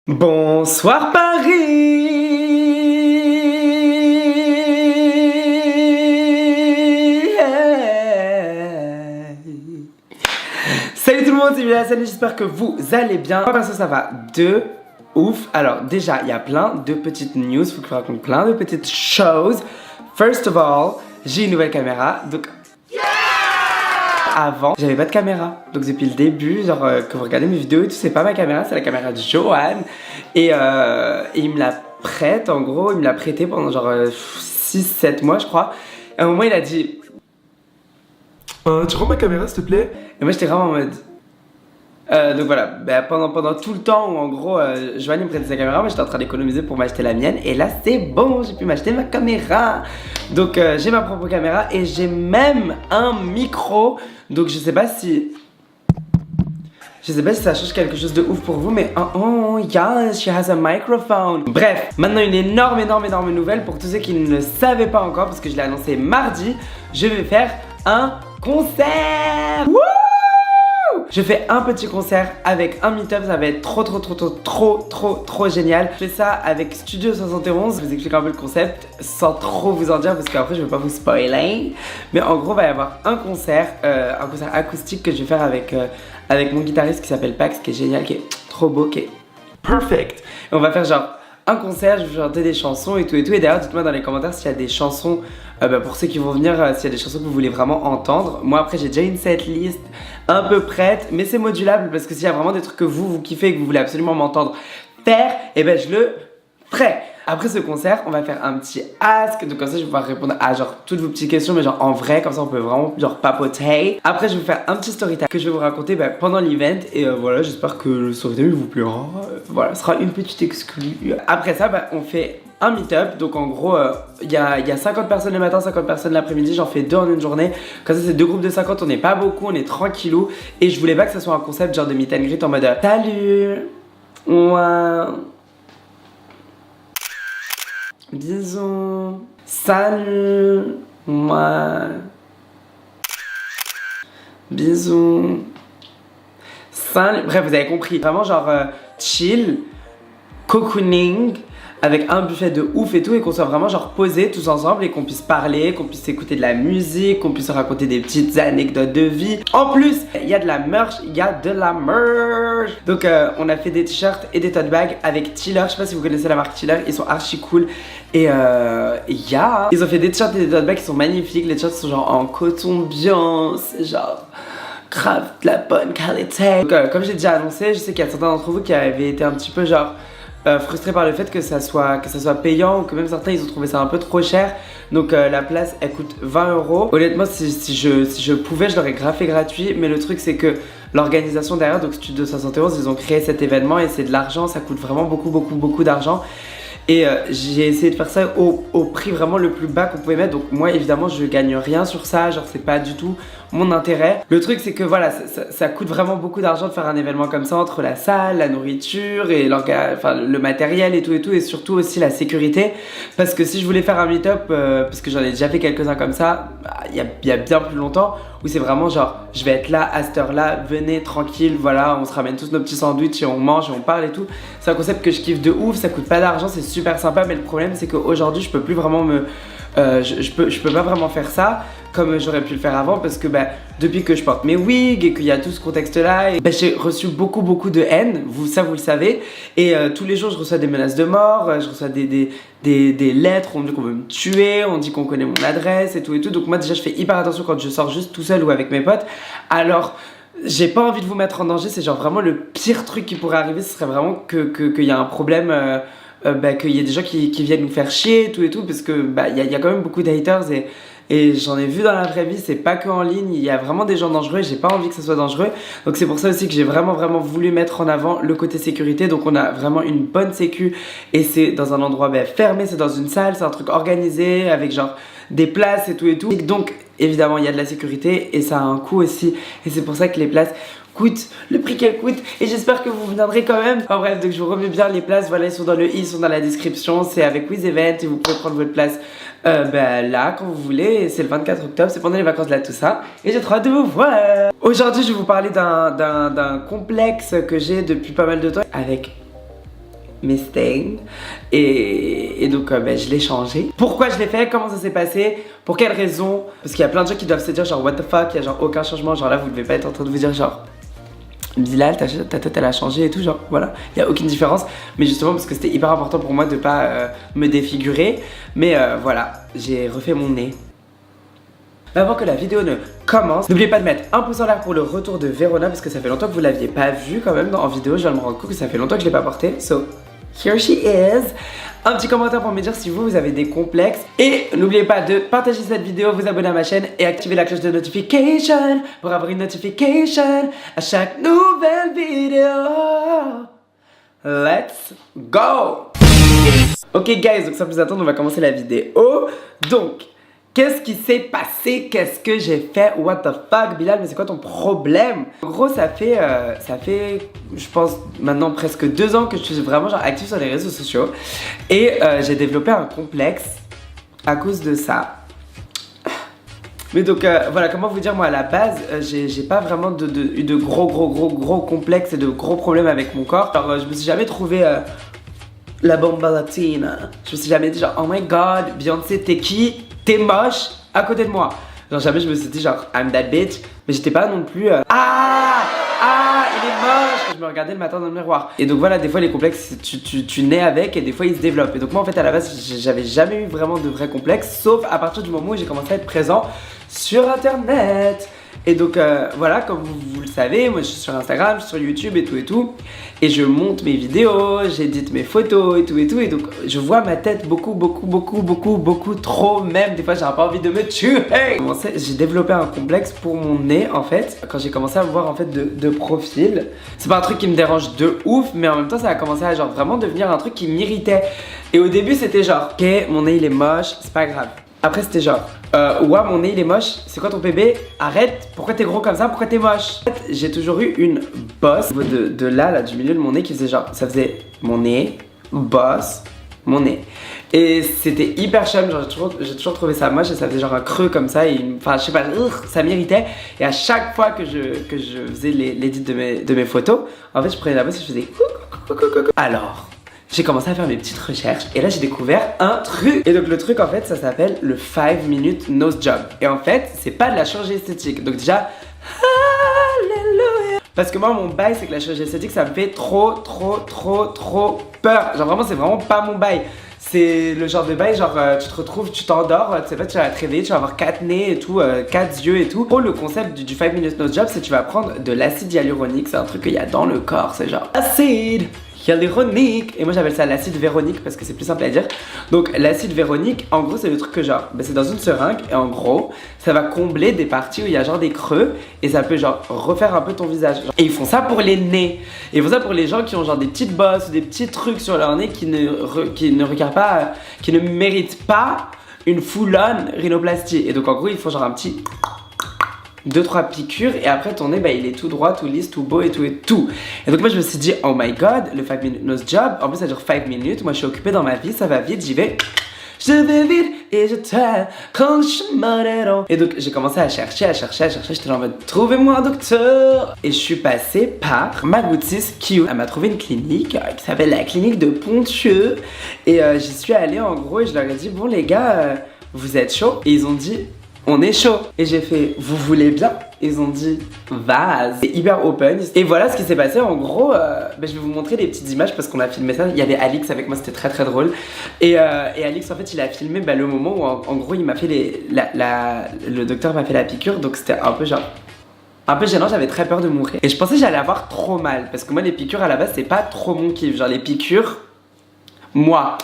Bonsoir Paris. Salut tout le monde, c'est Mila, j'espère que vous allez bien. Moi perso ça va de ouf. Alors déjà il y a plein de petites news, faut que je vous raconte plein de petites choses. First of all, j'ai une nouvelle caméra, donc avant, j'avais pas de caméra. Donc depuis le début, genre que vous regardez mes vidéos et tout, c'est pas ma caméra, c'est la caméra de Johan. Et il me la prête, en gros, il me l'a prêté pendant genre 6-7 mois, je crois. Et à un moment, il a dit tu rends ma caméra, s'il te plaît? Et moi, j'étais vraiment en mode... donc voilà, pendant tout le temps où en gros Johan il me prêtait sa caméra, moi j'étais en train d'économiser pour m'acheter la mienne. Et là c'est bon, j'ai pu m'acheter ma caméra. Donc j'ai ma propre caméra et j'ai même un micro. Donc je sais pas si ça change quelque chose de ouf pour vous, mais oh yes, she has a microphone. Bref, maintenant une énorme nouvelle pour tous ceux qui ne le savaient pas encore, parce que je l'ai annoncé mardi. Je vais faire un concert. Wouh! Je fais un petit concert avec un meet-up, ça va être trop génial. Je fais ça avec Studio 71, je vous explique un peu le concept sans trop vous en dire parce qu'après je vais pas vous spoiler. Mais en gros il va y avoir un concert acoustique que je vais faire avec mon guitariste qui s'appelle Pax, qui est génial, qui est trop beau, qui est perfect. Et on va faire genre un concert, je vais chanter des chansons et tout. Et d'ailleurs dites-moi dans les commentaires s'il y a des chansons, pour ceux qui vont venir, s'il y a des chansons que vous voulez vraiment entendre. Moi après j'ai déjà une setlist un peu prête, mais c'est modulable parce que s'il y a vraiment des trucs que vous kiffez et que vous voulez absolument m'entendre faire, et ben je le ferai. Après ce concert, on va faire un petit ask, donc comme ça je vais pouvoir répondre à genre toutes vos petites questions, mais genre en vrai, comme ça on peut vraiment genre papoter. Après je vais vous faire un petit story time que je vais vous raconter pendant l'event, et voilà, j'espère que le story time vous plaira. Voilà, ce sera une petite exclue. Après ça, on fait un meet-up, donc en gros il y a 50 personnes le matin, 50 personnes l'après-midi, j'en fais 2 en une journée. Comme ça c'est 2 groupes de 50, on n'est pas beaucoup, on est tranquillou. Et je voulais pas que ça soit un concept genre de meet and greet en mode salut, ouais, bisous, salut, ouais, bisous, salut. Bref, vous avez compris, vraiment genre chill, cocooning, avec un buffet de ouf et tout, et qu'on soit vraiment genre posés tous ensemble et qu'on puisse parler, qu'on puisse écouter de la musique, qu'on puisse raconter des petites anecdotes de vie. En plus, il y a de la merch, Donc on a fait des t-shirts et des tote bags avec Tiller. Je sais pas si vous connaissez la marque Tiller, ils sont archi cool. Et ils ont fait des t-shirts et des tote bags qui sont magnifiques. Les t-shirts sont genre en coton bien, c'est genre grave de la bonne qualité. Donc comme j'ai déjà annoncé, je sais qu'il y a certains d'entre vous qui avaient été un petit peu genre frustrés par le fait que ça soit payant, ou que même certains ils ont trouvé ça un peu trop cher. Donc la place elle coûte 20 €. Honnêtement si je pouvais, je l'aurais grave fait gratuit, mais le truc c'est que l'organisation derrière, donc Studio 71, ils ont créé cet événement et c'est de l'argent, ça coûte vraiment beaucoup d'argent. Et j'ai essayé de faire ça au prix vraiment le plus bas qu'on pouvait mettre. Donc moi évidemment je gagne rien sur ça, genre c'est pas du tout mon intérêt. Le truc c'est que voilà, ça coûte vraiment beaucoup d'argent de faire un événement comme ça, entre la salle, la nourriture et le matériel et tout, et surtout aussi la sécurité. Parce que si je voulais faire un meet-up, parce que j'en ai déjà fait quelques-uns comme ça, il y a bien plus longtemps, où c'est vraiment genre je vais être là à cette heure là, venez tranquille, voilà, on se ramène tous nos petits sandwichs et on mange et on parle et tout. C'est un concept que je kiffe de ouf, ça coûte pas d'argent, c'est super sympa, mais le problème c'est qu'aujourd'hui je peux plus vraiment je peux pas vraiment faire ça comme j'aurais pu le faire avant, parce que depuis que je porte mes wigs et qu'il y a tout ce contexte là, j'ai reçu beaucoup de haine, vous le savez, et tous les jours je reçois des menaces de mort, je reçois des lettres, on me dit qu'on veut me tuer, on dit qu'on connaît mon adresse et tout. Donc moi déjà je fais hyper attention quand je sors juste tout seul ou avec mes potes. Alors j'ai pas envie de vous mettre en danger, c'est genre vraiment le pire truc qui pourrait arriver, ce serait vraiment qu'il y a un problème, qu'il y ait des gens qui viennent nous faire chier et tout, parce que il y a quand même beaucoup de haters, et j'en ai vu dans la vraie vie, c'est pas que en ligne, il y a vraiment des gens dangereux et j'ai pas envie que ça soit dangereux. Donc c'est pour ça aussi que j'ai vraiment voulu mettre en avant le côté sécurité. Donc on a vraiment une bonne sécu, et c'est dans un endroit fermé, c'est dans une salle, c'est un truc organisé avec genre des places et tout. Et donc évidemment il y a de la sécurité et ça a un coût aussi, et c'est pour ça que les places coûtent le prix qu'elles coûtent, et j'espère que vous viendrez quand même. Enfin bref, donc je vous remets bien les places, voilà, ils sont dans le ils sont dans la description, c'est avec Wiz Event et vous pouvez prendre votre place là quand vous voulez. C'est le 24 octobre, c'est pendant les vacances de la Toussaint, et j'ai trop hâte de vous voir. Aujourd'hui je vais vous parler d'un complexe que j'ai depuis pas mal de temps avec Mustang. Et donc ben, je l'ai changé. Pourquoi je l'ai fait? Comment ça s'est passé? Pour quelles raisons? Parce qu'il y a plein de gens qui doivent se dire genre what the fuck, il y a genre aucun changement. Genre là vous devez pas être en train de vous dire genre Bilal, ta tête elle a changé et tout, genre voilà, il n'y a aucune différence. Mais justement parce que c'était hyper important pour moi de pas me défigurer. Mais voilà, j'ai refait mon nez. Mais avant que la vidéo ne commence, n'oubliez pas de mettre un pouce en l'air pour le retour de Verona, parce que ça fait longtemps que vous l'aviez pas vu quand même en vidéo. Je viens de me rendre compte que ça fait longtemps que je l'ai pas porté. So, here she is. Un petit commentaire pour me dire si vous avez des complexes. Et n'oubliez pas de partager cette vidéo, vous abonner à ma chaîne et activer la cloche de notification pour avoir une notification à chaque nouvelle vidéo. Let's go! Ok guys, donc sans plus attendre, on va commencer la vidéo. Donc, qu'est-ce qui s'est passé? Qu'est-ce que j'ai fait? What the fuck, Bilal, mais c'est quoi ton problème? En gros, ça fait, je pense, maintenant presque 2 ans que je suis vraiment genre active sur les réseaux sociaux. Et j'ai développé un complexe à cause de ça. Mais donc voilà, comment vous dire, moi à la base, j'ai pas vraiment eu de gros complexes et de gros problèmes avec mon corps. Alors je me suis jamais trouvé la bomba latina. Je me suis jamais dit genre oh my god, Beyoncé t'es qui? T'es moche à côté de moi. Genre jamais je me suis dit genre I'm that bitch. Mais j'étais pas non plus il est moche. Je me regardais le matin dans le miroir. Et donc voilà, des fois les complexes tu nais avec et des fois ils se développent. Et donc moi en fait à la base j'avais jamais eu vraiment de vrais complexes, sauf à partir du moment où j'ai commencé à être présent sur internet. Et donc voilà, comme vous le savez, moi je suis sur Instagram, je suis sur YouTube et tout. Et je monte mes vidéos, j'édite mes photos et tout. Et donc je vois ma tête beaucoup trop même. Des fois j'ai un peu envie de me tuer. J'ai développé un complexe pour mon nez en fait. Quand j'ai commencé à me voir en fait de profil. C'est pas un truc qui me dérange de ouf, mais en même temps ça a commencé à genre vraiment devenir un truc qui m'irritait. Et au début c'était genre ok, mon nez il est moche, c'est pas grave. Après c'était genre ouah mon nez il est moche, c'est quoi ton bébé? Arrête, pourquoi t'es gros comme ça? Pourquoi t'es moche? En fait, j'ai toujours eu une bosse de là du milieu de mon nez qui faisait genre, ça faisait mon nez, bosse, mon nez. Et c'était hyper chum, genre j'ai toujours trouvé ça moche et ça faisait genre un creux comme ça et enfin je sais pas, ça m'irritait. Et à chaque fois que je faisais l'édit de mes photos, en fait je prenais la bosse et je faisais alors j'ai commencé à faire mes petites recherches et là j'ai découvert un truc. Et donc le truc en fait ça s'appelle le 5 minute nose job. Et en fait c'est pas de la chirurgie esthétique. Donc déjà alléluia. Parce que moi mon bail c'est que la chirurgie esthétique ça me fait trop peur. Genre vraiment c'est vraiment pas mon bail. C'est le genre de bail genre tu te retrouves, tu t'endors, tu sais pas, tu vas te réveiller, tu vas avoir 4 nez et tout, 4 yeux et tout. Pour le concept du 5 minute nose job c'est que tu vas prendre de l'acide hyaluronique. C'est un truc qu'il y a dans le corps, c'est genre acide hyaluronique. Et moi j'appelle ça l'acide véronique parce que c'est plus simple à dire. Donc l'acide véronique en gros c'est le truc que genre c'est dans une seringue et en gros ça va combler des parties où il y a genre des creux et ça peut genre refaire un peu ton visage. Et ils font ça pour les nez. Et ils font ça pour les gens qui ont genre des petites bosses ou des petits trucs sur leur nez qui ne regardent pas, qui ne méritent pas une full-on rhinoplastie. Et donc en gros ils font genre un petit 2-3 piqûres et après ton nez bah, il est tout droit, tout lisse, tout beau et tout. Et donc moi je me suis dit oh my god, le 5 minute nose job, en plus ça dure 5 minutes, moi je suis occupée dans ma vie, ça va vite, j'y vais. Je vais vite et je t'aime quand je m'en. Et donc j'ai commencé à chercher, j'étais en mode trouvez-moi un docteur. Et je suis passée par ma goutisse Q. Elle m'a trouvé une clinique qui s'appelle la clinique de Pontieux. Et j'y suis allée en gros et je leur ai dit bon les gars, vous êtes chauds? Et ils ont dit on est chaud. Et j'ai fait vous voulez bien? Ils ont dit vas. C'est hyper open. Et voilà ce qui s'est passé en gros. Je vais vous montrer des petites images parce qu'on a filmé ça. Il y avait Alix avec moi, c'était très drôle. Et Alix en fait il a filmé le moment où en gros il m'a fait le docteur m'a fait la piqûre. Donc c'était un peu genre un peu gênant, j'avais très peur de mourir. Et je pensais que j'allais avoir trop mal. Parce que moi les piqûres à la base c'est pas trop mon kiff. Genre les piqûres, moi.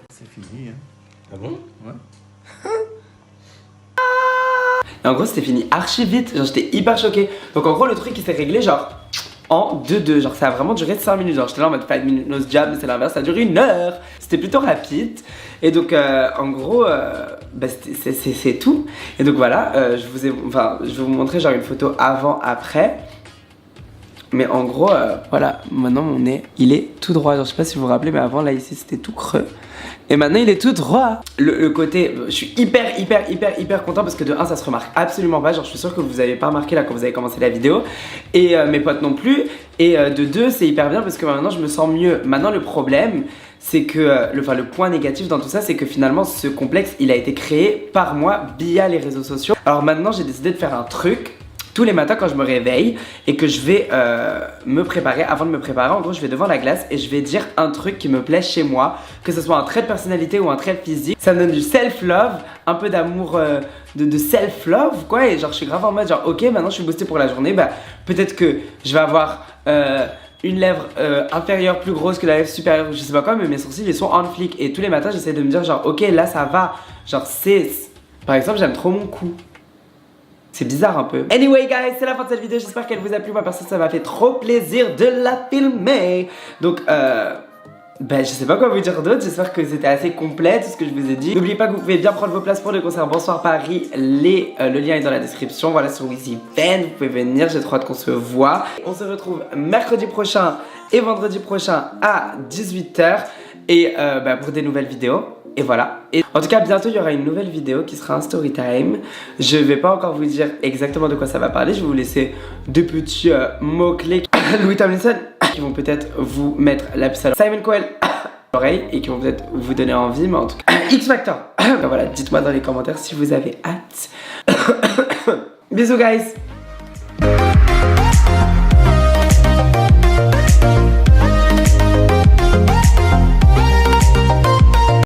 C'est fini, hein. Ah bon? Ouais. Et en gros c'était fini archi vite, genre j'étais hyper choquée. Donc en gros le truc il s'est réglé genre en 2-2. Genre ça a vraiment duré 5 minutes. Genre j'étais là en mode 5 minutes no job, mais c'est l'inverse, ça a duré 1 heure. C'était plutôt rapide. Et donc en gros, bah, c'est tout. Et donc voilà, je vais vous montrer genre une photo avant-après. Mais en gros, voilà, maintenant mon nez, il est tout droit. Genre je sais pas si vous vous rappelez, mais avant là ici c'était tout creux. Et maintenant il est tout droit. Le côté, je suis hyper content parce que de 1 ça se remarque absolument pas. Genre je suis sûr que vous avez pas remarqué là quand vous avez commencé la vidéo. Et mes potes non plus. Et de 2 c'est hyper bien parce que maintenant je me sens mieux. Maintenant le problème c'est que, le point négatif dans tout ça c'est que finalement ce complexe il a été créé par moi via les réseaux sociaux. Alors maintenant j'ai décidé de faire un truc. Tous les matins quand je me réveille et que je vais me préparer, avant de me préparer, en gros je vais devant la glace et je vais dire un truc qui me plaît chez moi, que ce soit un trait de personnalité ou un trait physique. Ça me donne du self-love, un peu d'amour, de self-love quoi, et genre je suis grave en mode genre ok maintenant je suis boostée pour la journée, bah peut-être que je vais avoir une lèvre inférieure plus grosse que la lèvre supérieure, je sais pas quoi, mais mes sourcils ils sont en flic et tous les matins j'essaie de me dire genre ok là ça va, genre c'est, par exemple j'aime trop mon cou. C'est bizarre un peu. Anyway guys, c'est la fin de cette vidéo, j'espère qu'elle vous a plu. Moi perso ça m'a fait trop plaisir de la filmer. Donc ben je sais pas quoi vous dire d'autre, j'espère que c'était assez complet tout ce que je vous ai dit. N'oubliez pas que vous pouvez bien prendre vos places pour le concert Bonsoir Paris. Le lien est dans la description, voilà sur Weezy Ben, vous pouvez venir, j'ai trop hâte qu'on se voit. On se retrouve mercredi prochain et vendredi prochain à 18 h et pour des nouvelles vidéos. Et voilà. Et en tout cas, bientôt il y aura une nouvelle vidéo qui sera un story time. Je vais pas encore vous dire exactement de quoi ça va parler. Je vais vous laisser deux petits mots-clés. Louis Tomlinson qui vont peut-être vous mettre la puce à Simon Cowell à l'oreille et qui vont peut-être vous donner envie. Mais en tout cas, X Factor. Voilà, dites-moi dans les commentaires si vous avez hâte. Bisous, guys.